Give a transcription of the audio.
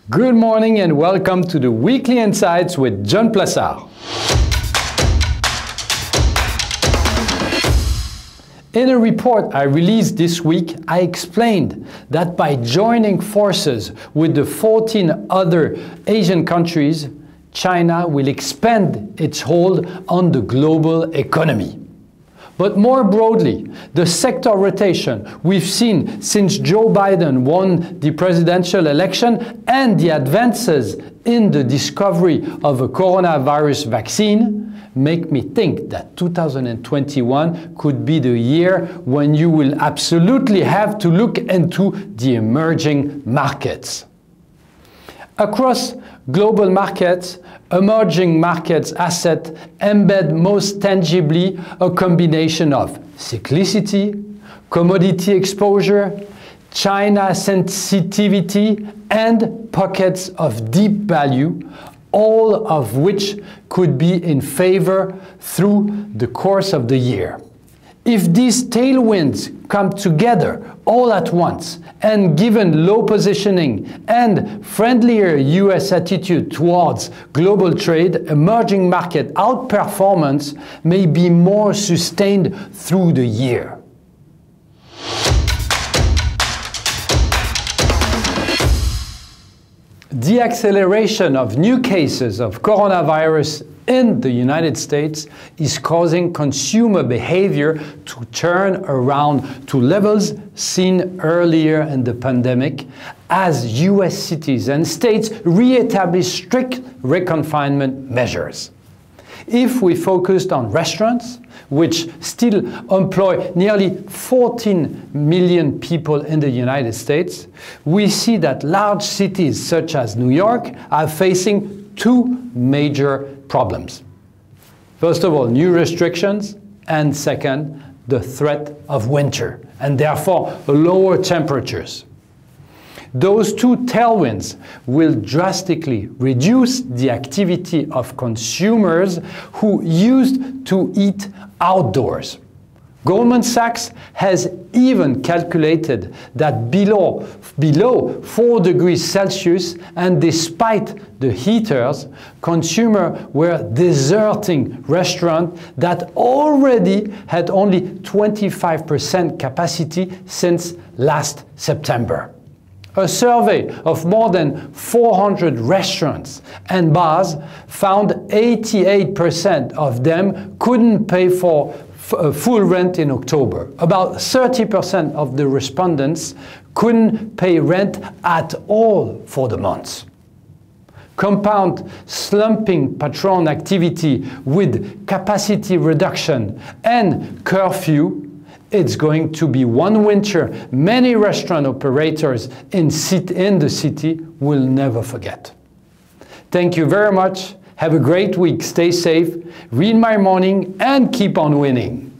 Good morning and welcome to the Weekly Insights with John Plassard. In a report I released this week, I explained that by joining forces with the 14 other Asian countries, China will expand its hold on the global economy. But more broadly, the sector rotation we've seen since Joe Biden won the presidential election and the advances in the discovery of a coronavirus vaccine make me think that 2021 could be the year when you will absolutely have to look into the emerging markets. Across global markets, emerging markets assets embed most tangibly a combination of cyclicity, commodity exposure, China sensitivity, and pockets of deep value, all of which could be in favor through the course of the year. If these tailwinds come together all at once, and given low positioning and friendlier US attitude towards global trade, emerging market outperformance may be more sustained through the year. The acceleration of new cases of coronavirus in the United States is causing consumer behavior to turn around to levels seen earlier in the pandemic as US cities and states re-establish strict reconfinement measures. If we focused on restaurants, which still employ nearly 14 million people in the United States, we see that large cities such as New York are facing two major problems. First of all, new restrictions, and second, the threat of winter, and therefore lower temperatures. Those two tailwinds will drastically reduce the activity of consumers who used to eat outdoors. Goldman Sachs has even calculated that below 4 degrees Celsius and despite the heaters, consumers were deserting restaurants that already had only 25% capacity since last September. A survey of more than 400 restaurants and bars found 88% of them couldn't pay for full rent in October. About 30% of the respondents couldn't pay rent at all for the month. Compound slumping patron activity with capacity reduction and curfew, it's going to be one winter many restaurant operators in the city will never forget. Thank you very much. Have a great week. Stay safe. Read my morning and keep on winning.